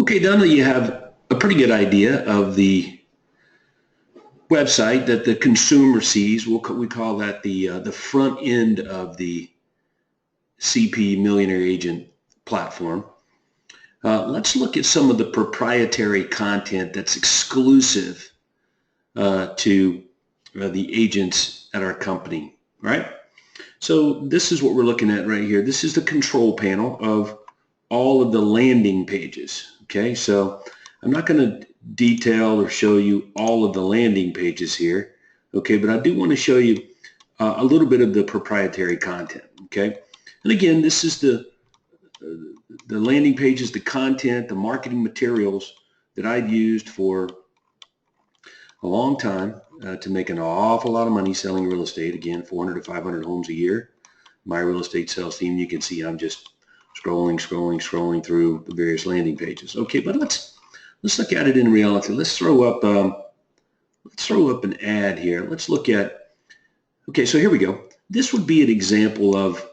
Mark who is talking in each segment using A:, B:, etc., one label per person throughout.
A: Okay, now that you have a pretty good idea of the website that the consumer sees, we call that the front end of the CP Millionaire Agent platform. Let's look at some of the proprietary content that's exclusive to the agents at our company, right? So this is what we're looking at right here. This is the control panel of all of the landing pages, okay? So I'm not going to detail or show you all of the landing pages here, okay? But I do want to show you a little bit of the proprietary content, okay? And again, this is the landing pages, the content, the marketing materials that I've used for a long time to make an awful lot of money selling real estate. Again, 400 to 500 homes a year. My real estate sales team, you can see I'm just scrolling through the various landing pages. Okay, but let's look at it in reality. Let's throw up an ad here. Let's look at, okay, so here we go. This would be an example of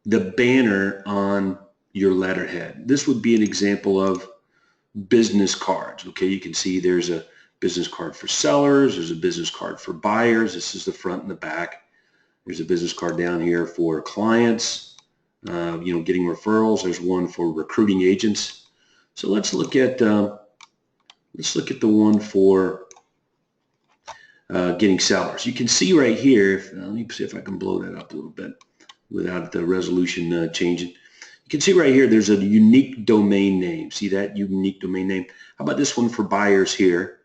A: the banner on your letterhead. This would be an example of business cards. Okay, you can see there's a business card for sellers, there's a business card for buyers. This is the front and the back. There's a business card down here for clients, getting referrals. There's one for recruiting agents. So let's look at the one for getting sellers. You can see right here. Let me see if I can blow that up a little bit without the resolution changing. You can see right here there's a unique domain name. See that unique domain name? How about this one for buyers here?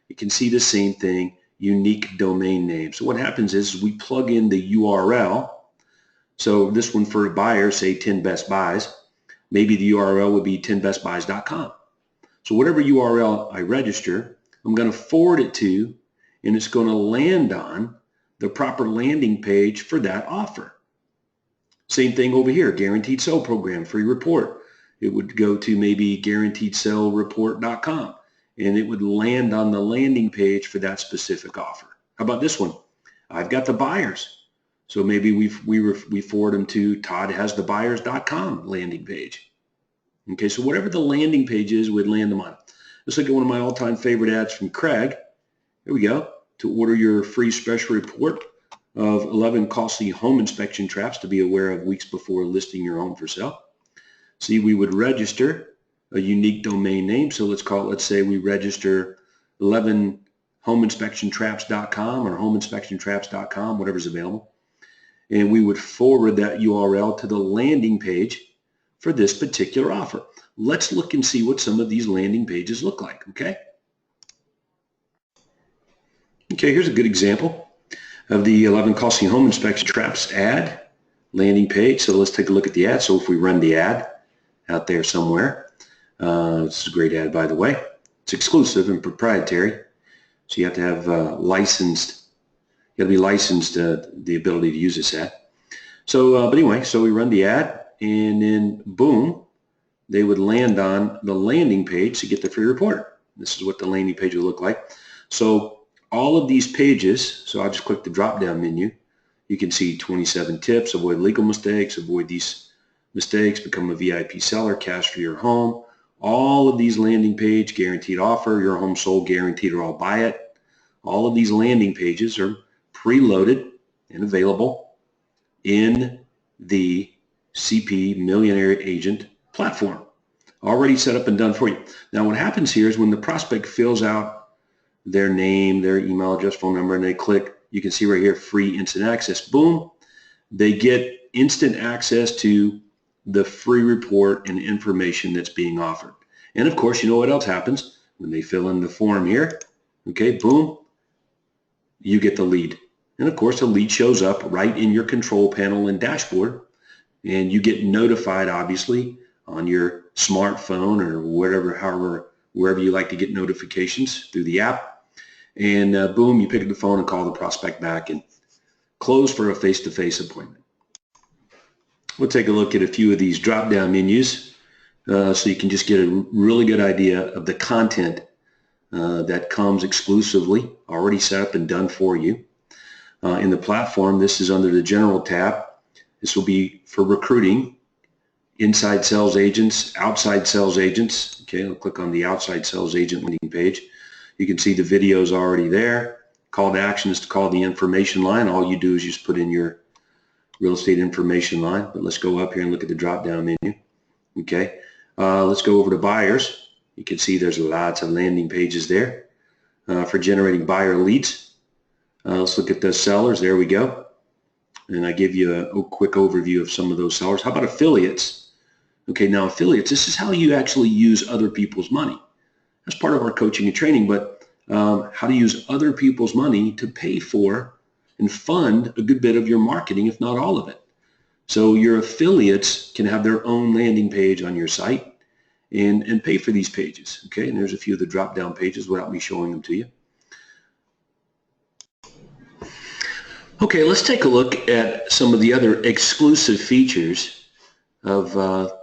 A: You can see the same thing, unique domain name. So what happens is we plug in the URL. So this one for buyers, say 10 best buys. Maybe the URL would be 10bestbuys.com. So whatever URL I register, I'm going to forward it to, and it's going to land on the proper landing page for that offer. Same thing over here, guaranteed sale program, free report. It would go to maybe guaranteedsellereport.com, and it would land on the landing page for that specific offer. How about this one? I've got the buyers. So maybe we forward them to toddhasthebuyers.com landing page. Okay, so whatever the landing page is, we'd land them on. Let's look at one of my all-time favorite ads from Craig. Here we go. To order your free special report of 11 costly home inspection traps to be aware of weeks before listing your home for sale. See, we would register a unique domain name. So let's say we register 11homeinspectiontraps.com or homeinspectiontraps.com, whatever's available. And we would forward that URL to the landing page for this particular offer. Let's look and see what some of these landing pages look like, okay? Okay, here's a good example of the 11 costly home inspection traps ad landing page. So let's take a look at the ad. So if we run the ad out there somewhere, this is a great ad, by the way. It's exclusive and proprietary. So you have to have you got to be licensed the ability to use this ad. So, but anyway, so we run the ad, and then boom, they would land on the landing page to get the free report. This is what the landing page would look like. So all of these pages, so I'll just click the drop-down menu. You can see 27 tips, avoid legal mistakes, avoid these mistakes, become a VIP seller, cash for your home. All of these landing page, guaranteed offer, your home sold guaranteed or I'll buy it. All of these landing pages are preloaded and available in the CP Millionaire Agent platform. Already set up and done for you. Now what happens here is when the prospect fills out their name, their email address, phone number, and they click, you can see right here, free instant access. Boom, they get instant access to the free report and information that's being offered. And of course, you know what else happens when they fill in the form here? Okay, boom, you get the lead. And of course, the lead shows up right in your control panel and dashboard, and you get notified, obviously, on your smartphone or wherever you like to get notifications through the app. And boom, you pick up the phone and call the prospect back and close for a face-to-face appointment. We'll take a look at a few of these drop-down menus so you can just get a really good idea of the content that comes exclusively, already set up and done for you. In the platform, this is under the General tab. This will be for recruiting inside sales agents, outside sales agents. Okay, I'll click on the outside sales agent landing page. You can see the videos already there. Call to action is to call the information line. All you do is just put in your real estate information line. But let's go up here and look at the drop-down menu. Okay, let's go over to buyers. You can see there's lots of landing pages there for generating buyer leads. Let's look at the sellers. There we go. And I give you a quick overview of some of those sellers. How about affiliates? Okay, now affiliates, this is how you actually use other people's money. That's part of our coaching and training, but how to use other people's money to pay for and fund a good bit of your marketing, if not all of it. So your affiliates can have their own landing page on your site and pay for these pages. Okay, and there's a few of the drop-down pages without me showing them to you. Okay, let's take a look at some of the other exclusive features of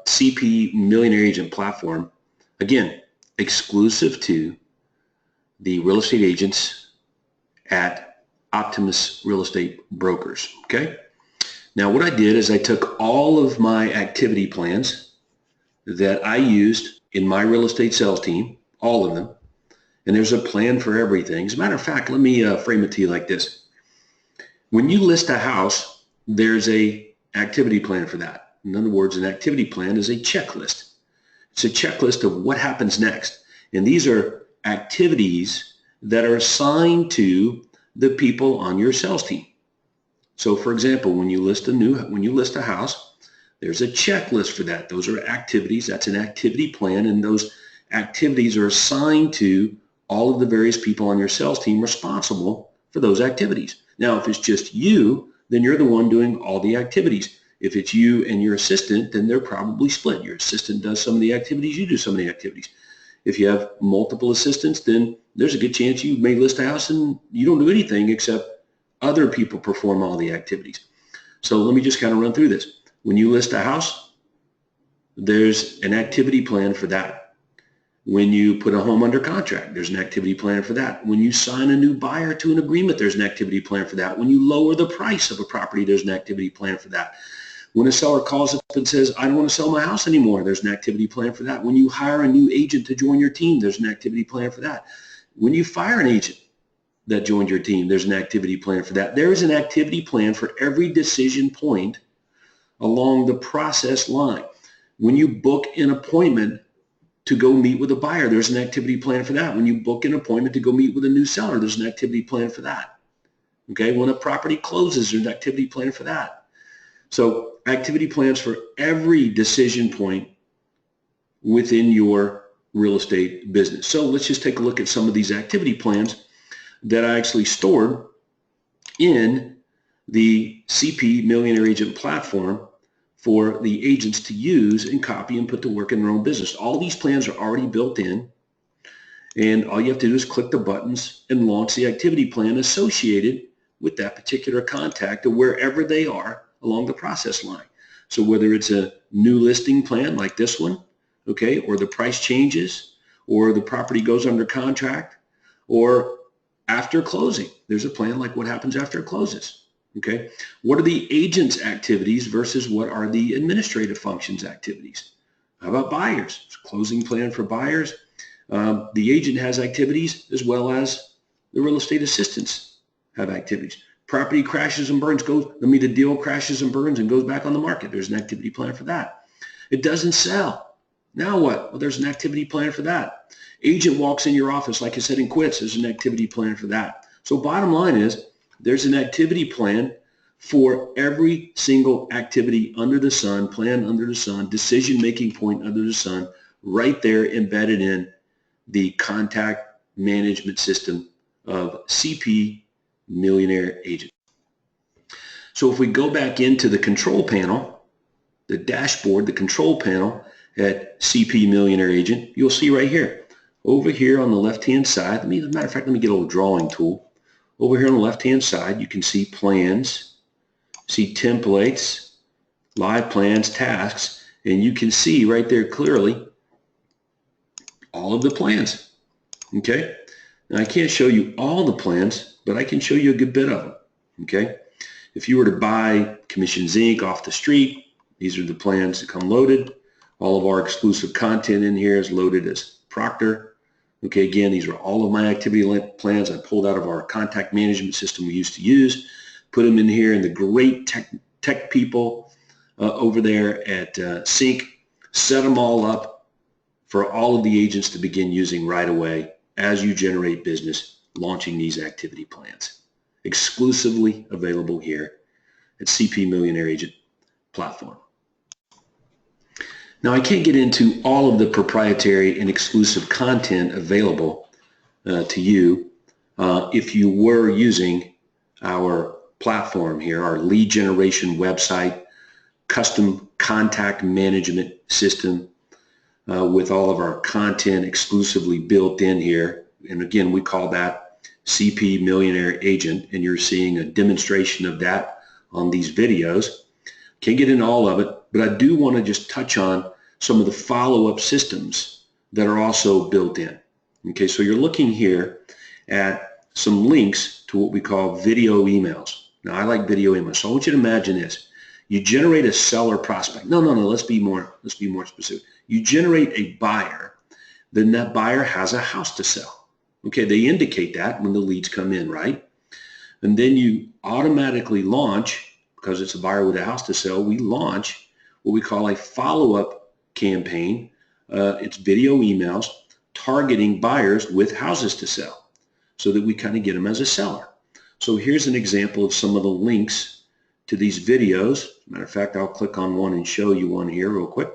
A: CP Millionaire Agent platform. Again, exclusive to the real estate agents at Optimus Real Estate Brokers. Okay. Now what I did is I took all of my activity plans that I used in my real estate sales team, all of them, and there's a plan for everything. As a matter of fact, let me frame it to you like this. When you list a house, there's a activity plan for that. In other words, an activity plan is a checklist. It's a checklist of what happens next. And these are activities that are assigned to the people on your sales team. So for example, when you list a house, there's a checklist for that. Those are activities. That's an activity plan, and those activities are assigned to all of the various people on your sales team responsible for those activities. Now, if it's just you, then you're the one doing all the activities. If it's you and your assistant, then they're probably split. Your assistant does some of the activities, you do some of the activities. If you have multiple assistants, then there's a good chance you may list a house and you don't do anything except other people perform all the activities. So let me just kind of run through this. When you list a house, there's an activity plan for that. When you put a home under contract, there's an activity plan for that. When you sign a new buyer to an agreement, there's an activity plan for that. When you lower the price of a property, there's an activity plan for that. When a seller calls up and says, I don't want to sell my house anymore, there's an activity plan for that. When you hire a new agent to join your team, there's an activity plan for that. When you fire an agent that joined your team, there's an activity plan for that. There is an activity plan for every decision point along the process line. When you book an appointment to go meet with a buyer, there's an activity plan for that. When you book an appointment to go meet with a new seller, there's an activity plan for that. Okay, when a property closes, there's an activity plan for that. So activity plans for every decision point within your real estate business. So let's just take a look at some of these activity plans that I actually stored in the CP Millionaire Agent platform for the agents to use and copy and put to work in their own business. All these plans are already built in, and all you have to do is click the buttons and launch the activity plan associated with that particular contact or wherever they are along the process line. So whether it's a new listing plan like this one, okay, or the price changes, or the property goes under contract, or after closing, there's a plan like what happens after it closes, okay? What are the agent's activities versus what are the administrative functions activities? How about buyers? It's a closing plan for buyers. The agent has activities as well as the real estate assistants have activities. Property crashes and burns, the deal crashes and burns and goes back on the market. There's an activity plan for that. It doesn't sell. Now what? Well, there's an activity plan for that. Agent walks in your office, like I said, and quits. There's an activity plan for that. So bottom line is there's an activity plan for every single activity under the sun, plan under the sun, decision-making point under the sun, right there embedded in the contact management system of CP Millionaire Agent. So if we go back into the control panel, the dashboard, the control panel at CP Millionaire Agent, you'll see right here, over here on the left-hand side, as a matter of fact, let me get a little drawing tool. Over here on the left-hand side, you can see plans, see templates, live plans, tasks, and you can see right there clearly all of the plans, okay? Now, I can't show you all the plans, but I can show you a good bit of them, okay? If you were to buy Commissions Inc. off the street, These are the plans that come loaded. All of our exclusive content in here is loaded as Proctor. Okay, again, these are all of my activity plans I pulled out of our contact management system we used to use, put them in here, and the great tech people over there at Sync set them all up for all of the agents to begin using right away as you generate business, launching these activity plans. Exclusively available here at CP Millionaire Agent platform. Now, I can't get into all of the proprietary and exclusive content available to you if you were using our platform here, our lead generation website, custom contact management system with all of our content exclusively built in here. And again, we call that CP Millionaire Agent, and you're seeing a demonstration of that on these videos. Can't get into all of it, but I do want to just touch on some of the follow-up systems that are also built in. Okay, so you're looking here at some links to what we call video emails. Now, I like video emails, so I want you to imagine this. You generate a seller prospect. No, let's be more specific. You generate a buyer, then that buyer has a house to sell. Okay, they indicate that when the leads come in, right? And then you automatically launch, because it's a buyer with a house to sell, we launch what we call a follow-up campaign. It's video emails targeting buyers with houses to sell so that we kind of get them as a seller. So here's an example of some of the links to these videos. Matter of fact, I'll click on one and show you one here real quick.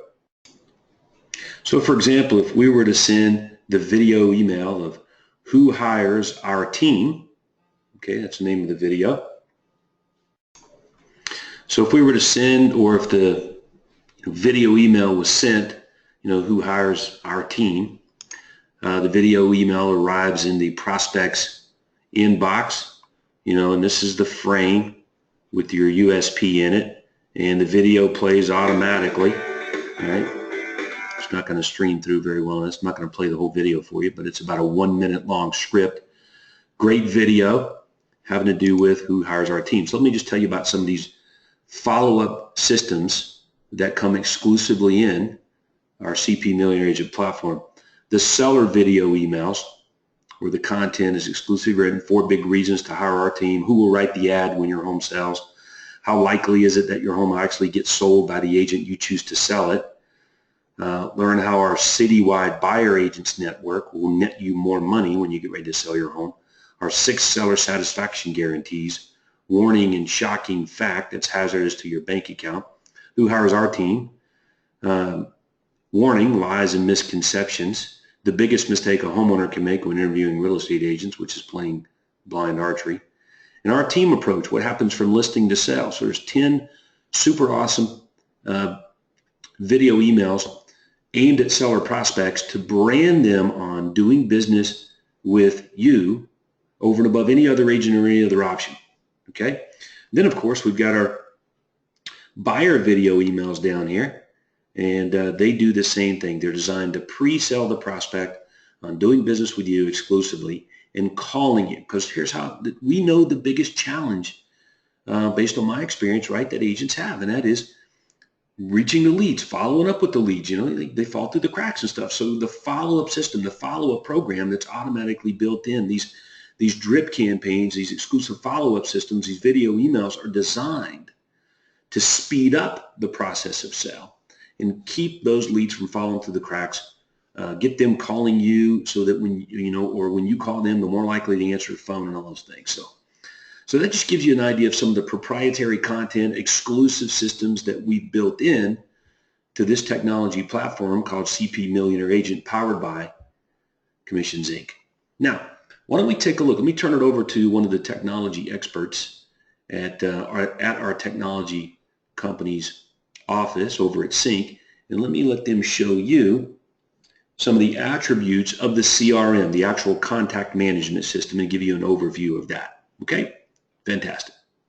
A: So for example, if we were to send the video email of who hires our team, okay, that's the name of the video. So if we were to send, or if the video email was sent, who hires our team, the video email arrives in the prospect's inbox, and this is the frame with your USP in it, and the video plays automatically, all right? It's not going to stream through very well. It's not going to play the whole video for you, but it's about a 1 minute long script. Great video having to do with who hires our team. So let me just tell you about some of these follow-up systems that come exclusively in our CP Millionaire Agent platform. The seller video emails, where the content is exclusively written, 4 big reasons to hire our team, who will write the ad when your home sells, how likely is it that your home actually gets sold by the agent you choose to sell it, learn how our citywide buyer agents network will net you more money when you get ready to sell your home, our 6 seller satisfaction guarantees, warning and shocking fact that's hazardous to your bank account, who hires our team, warning, lies and misconceptions, the biggest mistake a homeowner can make when interviewing real estate agents, which is playing blind archery, and our team approach, what happens from listing to sale. So there's 10 super awesome video emails aimed at seller prospects to brand them on doing business with you over and above any other agent or any other option. Okay. Then, of course, we've got our buyer video emails down here, and they do the same thing. They're designed to pre-sell the prospect on doing business with you exclusively and calling you, because here's how we know the biggest challenge based on my experience, right, that agents have, and that is reaching the leads, following up with the leads. They fall through the cracks and stuff. So the follow-up system, the follow-up program that's automatically built in, these drip campaigns, these exclusive follow-up systems, these video emails are designed to speed up the process of sale and keep those leads from falling through the cracks, get them calling you so that when you call them, they're more likely to answer the phone and all those things. So that just gives you an idea of some of the proprietary content, exclusive systems that we've built in to this technology platform called CP Millionaire Agent, powered by Commissions Inc. Now, why don't we take a look? Let me turn it over to one of the technology experts at our technology company's office over at Sync, and let them show you some of the attributes of the CRM, the actual contact management system, and give you an overview of that. Okay? Fantastic.